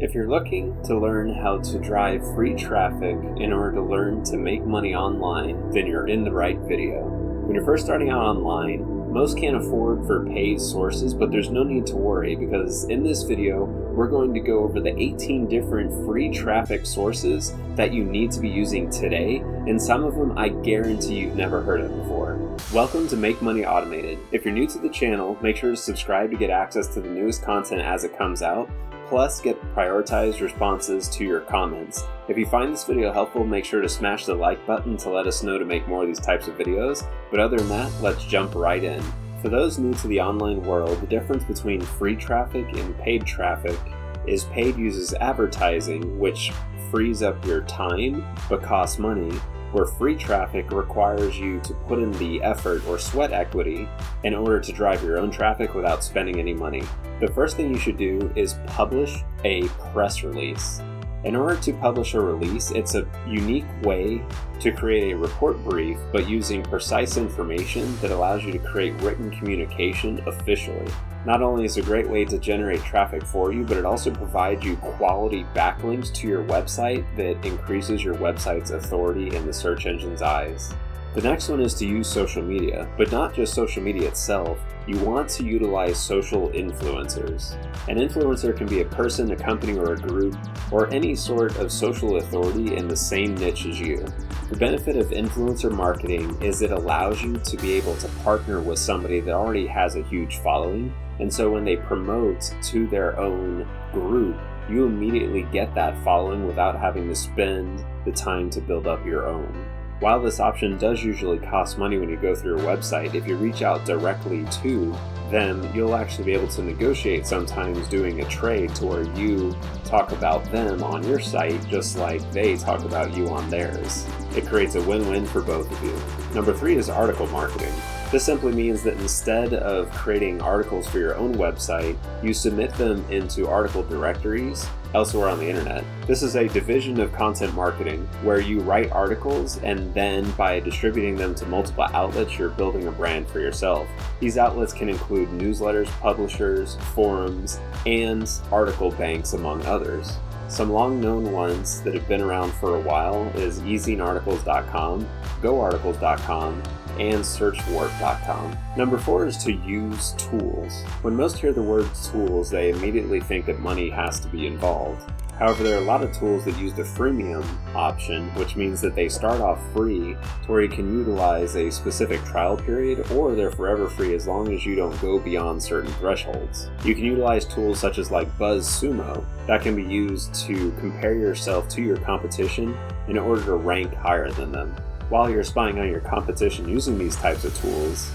If you're looking to learn how to drive free traffic in order to learn to make money online, then you're in the right video. When you're first starting out online, most can't afford for paid sources, but there's no need to worry because in this video, we're going to go over the 18 different free traffic sources that you need to be using today, and some of them I guarantee you've never heard of before. Welcome to Make Money Automated. If you're new to the channel, make sure to subscribe to get access to the newest content as it comes out. Plus, get prioritized responses to your comments. If you find this video helpful, make sure to smash the like button to let us know to make more of these types of videos. But other than that, let's jump right in. For those new to the online world, the difference between free traffic and paid traffic is paid uses advertising, which frees up your time but costs money, where free traffic requires you to put in the effort or sweat equity in order to drive your own traffic without spending any money. The first thing you should do is publish a press release. In order to publish a release, it's a unique way to create a report brief, but using precise information that allows you to create written communication officially. Not only is it a great way to generate traffic for you, but it also provides you quality backlinks to your website that increases your website's authority in the search engine's eyes. The next one is to use social media, but not just social media itself. You want to utilize social influencers. An influencer can be a person, a company, or a group, or any sort of social authority in the same niche as you. The benefit of influencer marketing is it allows you to be able to partner with somebody that already has a huge following, and so when they promote to their own group, you immediately get that following without having to spend the time to build up your own. While this option does usually cost money when you go through a website, if you reach out directly to them, you'll actually be able to negotiate sometimes doing a trade to where you talk about them on your site just like they talk about you on theirs. It creates a win-win for both of you. Number 3 is article marketing. This simply means that instead of creating articles for your own website, you submit them into article directories elsewhere on the internet. This is a division of content marketing where you write articles and then by distributing them to multiple outlets, you're building a brand for yourself. These outlets can include newsletters, publishers, forums, and article banks, among others. Some long-known ones that have been around for a while is easyarticles.com, goarticles.com, and searchwarp.com. Number 4 is to use tools. When most hear the word tools, they immediately think that money has to be involved. However, there are a lot of tools that use the freemium option, which means that they start off free to where you can utilize a specific trial period, or they're forever free as long as you don't go beyond certain thresholds. You can utilize tools such as like BuzzSumo that can be used to compare yourself to your competition in order to rank higher than them. While you're spying on your competition using these types of tools,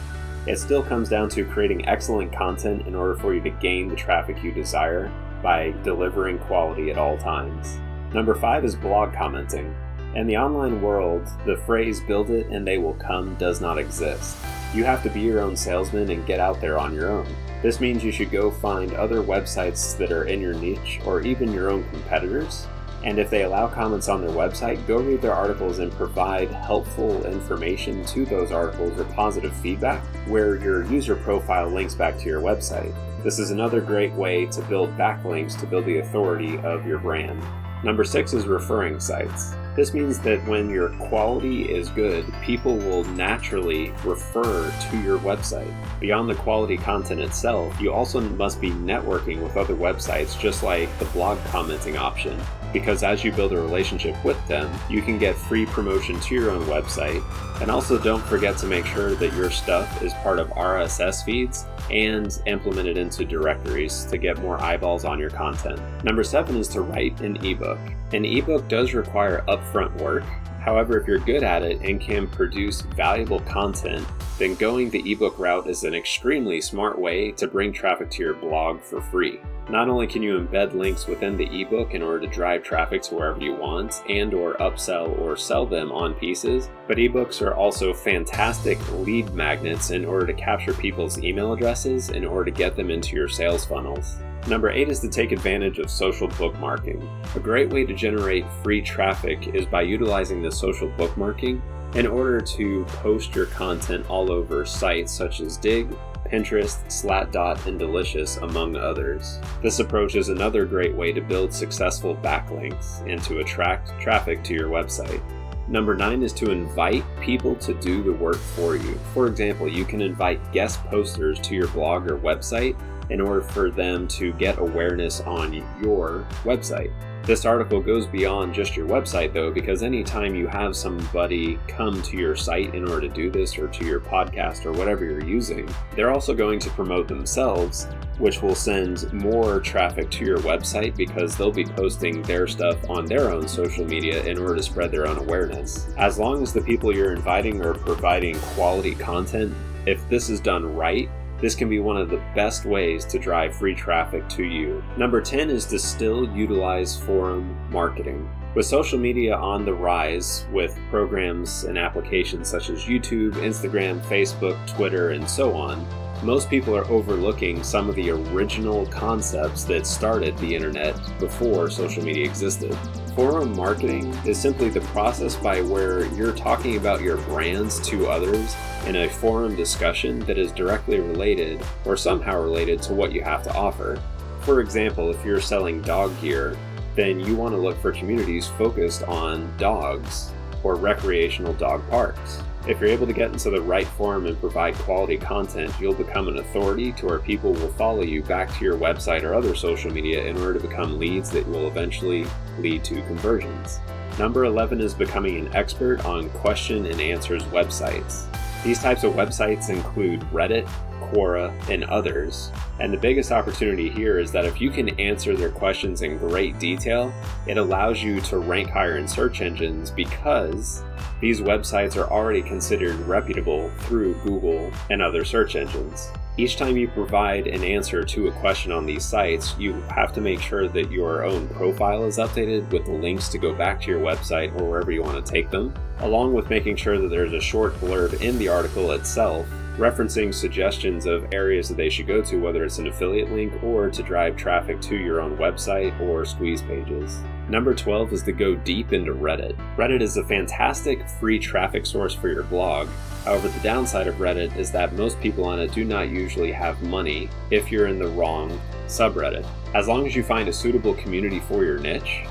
it still comes down to creating excellent content in order for you to gain the traffic you desire by delivering quality at all times. Number 5 is blog commenting. In the online world, the phrase "build it and they will come" does not exist. You have to be your own salesman and get out there on your own. This means you should go find other websites that are in your niche or even your own competitors. And if they allow comments on their website, go read their articles and provide helpful information to those articles or positive feedback where your user profile links back to your website. This is another great way to build backlinks to build the authority of your brand. Number 6 is referring sites. This means that when your quality is good, people will naturally refer to your website. Beyond the quality content itself, you also must be networking with other websites, just like the blog commenting option. Because as you build a relationship with them, you can get free promotion to your own website. And also don't forget to make sure that your stuff is part of RSS feeds and implemented into directories to get more eyeballs on your content. Number 7 is to write an ebook. An ebook does require upfront work. However, if you're good at it and can produce valuable content, then going the ebook route is an extremely smart way to bring traffic to your blog for free. Not only can you embed links within the ebook in order to drive traffic to wherever you want and or upsell or sell them on pieces, but ebooks are also fantastic lead magnets in order to capture people's email addresses in order to get them into your sales funnels. Number 8 is to take advantage of social bookmarking. A great way to generate free traffic is by utilizing the social bookmarking in order to post your content all over sites such as Dig, Pinterest, Slatdot, and Delicious, among others. This approach is another great way to build successful backlinks and to attract traffic to your website. Number 9 is to invite people to do the work for you. For example, you can invite guest posters to your blog or website in order for them to get awareness on your website. This article goes beyond just your website though, because anytime you have somebody come to your site in order to do this, or to your podcast or whatever you're using, they're also going to promote themselves, which will send more traffic to your website because they'll be posting their stuff on their own social media in order to spread their own awareness. As long as the people you're inviting are providing quality content, if this is done right, this can be one of the best ways to drive free traffic to you. Number 10 is to still utilize forum marketing. With social media on the rise, with programs and applications such as YouTube, Instagram, Facebook, Twitter, and so on, most people are overlooking some of the original concepts that started the internet before social media existed. Forum marketing is simply the process by where you're talking about your brands to others in a forum discussion that is directly related or somehow related to what you have to offer. For example, if you're selling dog gear, then you want to look for communities focused on dogs or recreational dog parks. If you're able to get into the right forum and provide quality content, you'll become an authority to where people will follow you back to your website or other social media in order to become leads that will eventually lead to conversions. Number 11 is becoming an expert on question and answers websites. These types of websites include Reddit, Quora, and others. And the biggest opportunity here is that if you can answer their questions in great detail, it allows you to rank higher in search engines because these websites are already considered reputable through Google and other search engines. Each time you provide an answer to a question on these sites, you have to make sure that your own profile is updated with the links to go back to your website or wherever you want to take them, along with making sure that there's a short blurb in the article itself referencing suggestions of areas that they should go to, whether it's an affiliate link or to drive traffic to your own website or squeeze pages. Number 12 is to go deep into Reddit. Reddit is a fantastic free traffic source for your blog. However, the downside of Reddit is that most people on it do not usually have money if you're in the wrong subreddit. As long as you find a suitable community for your niche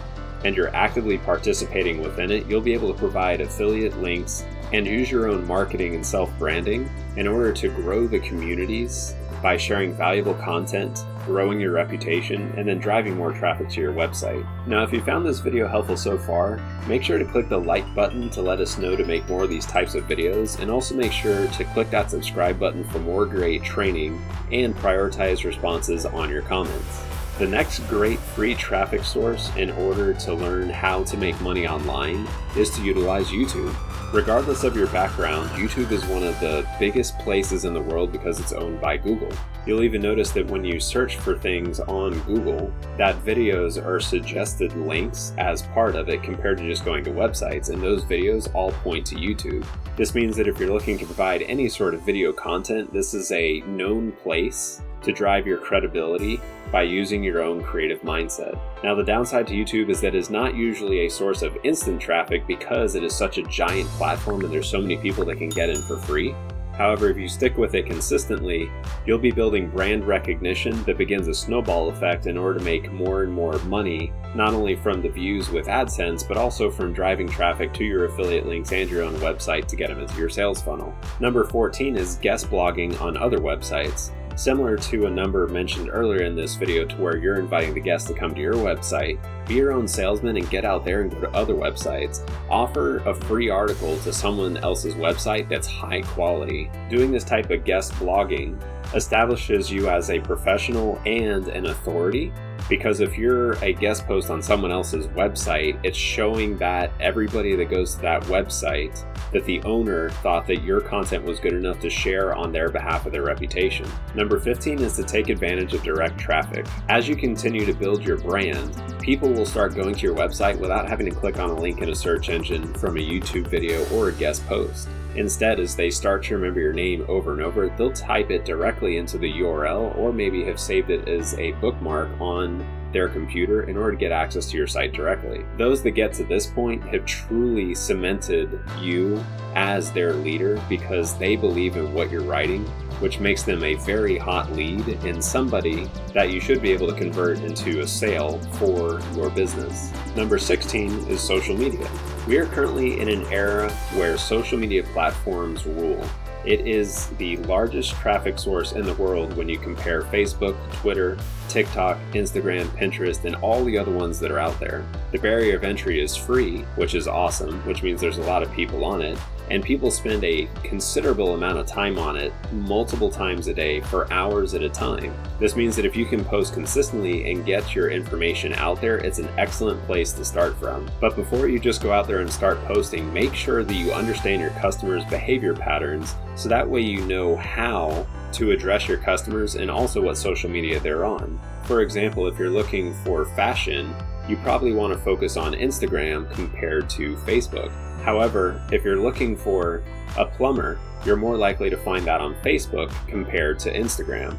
and you're actively participating within it, you'll be able to provide affiliate links and use your own marketing and self-branding in order to grow the communities by sharing valuable content, growing your reputation, and then driving more traffic to your website. Now, if you found this video helpful so far, make sure to click the like button to let us know to make more of these types of videos, and also make sure to click that subscribe button for more great training and prioritize responses on your comments. The next great free traffic source in order to learn how to make money online is to utilize YouTube. Regardless of your background, YouTube is one of the biggest places in the world because it's owned by Google. You'll even notice that when you search for things on Google, that videos are suggested links as part of it compared to just going to websites, and those videos all point to YouTube. This means that if you're looking to provide any sort of video content, this is a known place to drive your credibility by using your own creative mindset. Now, the downside to YouTube is that it's not usually a source of instant traffic because it is such a giant platform and there's so many people that can get in for free. However, if you stick with it consistently, you'll be building brand recognition that begins a snowball effect in order to make more and more money, not only from the views with AdSense, but also from driving traffic to your affiliate links and your own website to get them into your sales funnel. Number 14 is guest blogging on other websites. Similar to a number mentioned earlier in this video to where you're inviting the guests to come to your website, be your own salesman and get out there and go to other websites. Offer a free article to someone else's website that's high quality. Doing this type of guest blogging establishes you as a professional and an authority, because if you're a guest post on someone else's website, it's showing that everybody that goes to that website, that the owner thought that your content was good enough to share on their behalf of their reputation. Number 15 is to take advantage of direct traffic. As you continue to build your brand, people will start going to your website without having to click on a link in a search engine from a YouTube video or a guest post. Instead, as they start to remember your name over and over, they'll type it directly into the URL or maybe have saved it as a bookmark on their computer in order to get access to your site directly. Those that get to this point have truly cemented you as their leader because they believe in what you're writing which makes them a very hot lead and somebody that you should be able to convert into a sale for your business. Number 16 is social media. We are currently in an era where social media platforms rule. It is the largest traffic source in the world when you compare Facebook, Twitter, TikTok, Instagram, Pinterest, and all the other ones that are out there. The barrier of entry is free, which is awesome, which means there's a lot of people on it, and people spend a considerable amount of time on it multiple times a day for hours at a time. This means that if you can post consistently and get your information out there, it's an excellent place to start from. But before you just go out there and start posting, make sure that you understand your customers' behavior patterns so that way you know how to address your customers and also what social media they're on. For example, if you're looking for fashion, you probably want to focus on Instagram compared to Facebook. However, if you're looking for a plumber, you're more likely to find that on Facebook compared to Instagram.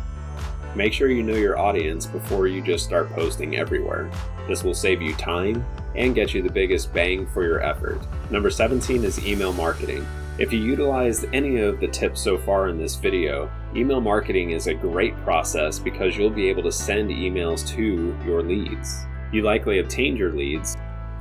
Make sure you know your audience before you just start posting everywhere. This will save you time and get you the biggest bang for your effort. Number 17 is email marketing. If you utilized any of the tips so far in this video, email marketing is a great process because you'll be able to send emails to your leads. You likely obtained your leads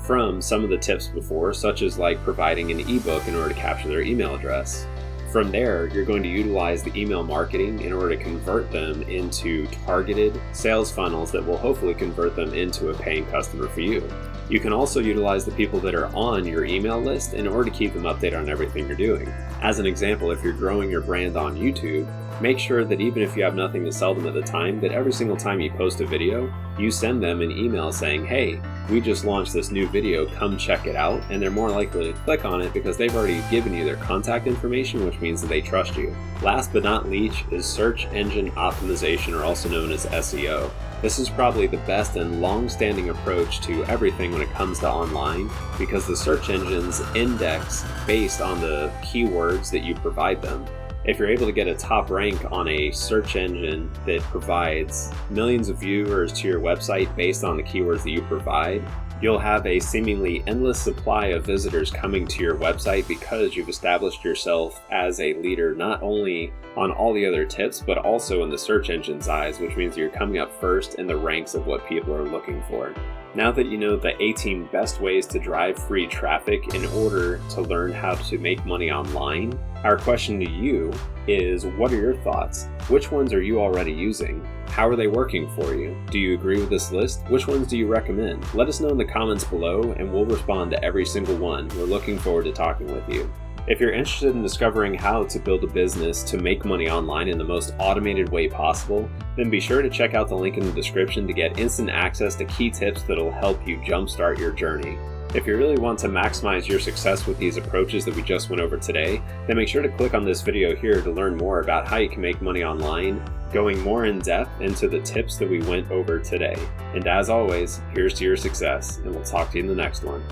from some of the tips before, such as like providing an ebook in order to capture their email address. From there, you're going to utilize the email marketing in order to convert them into targeted sales funnels that will hopefully convert them into a paying customer for you. You can also utilize the people that are on your email list in order to keep them updated on everything you're doing. As an example, if you're growing your brand on YouTube, make sure that even if you have nothing to sell them at the time, that every single time you post a video, you send them an email saying, hey, we just launched this new video, come check it out, and they're more likely to click on it because they've already given you their contact information, which means that they trust you. Last but not least is search engine optimization, or also known as SEO. This is probably the best and long-standing approach to everything when it comes to online because the search engines index based on the keywords that you provide them. If you're able to get a top rank on a search engine that provides millions of viewers to your website based on the keywords that you provide, you'll have a seemingly endless supply of visitors coming to your website because you've established yourself as a leader not only on all the other tips, but also in the search engine's eyes, which means you're coming up first in the ranks of what people are looking for. Now that you know the 18 best ways to drive free traffic in order to learn how to make money online, our question to you is, what are your thoughts? Which ones are you already using? How are they working for you? Do you agree with this list? Which ones do you recommend? Let us know in the comments below and we'll respond to every single one. We're looking forward to talking with you. If you're interested in discovering how to build a business to make money online in the most automated way possible, then be sure to check out the link in the description to get instant access to key tips that'll help you jumpstart your journey. If you really want to maximize your success with these approaches that we just went over today, then make sure to click on this video here to learn more about how you can make money online, going more in depth into the tips that we went over today. And as always, here's to your success, and we'll talk to you in the next one.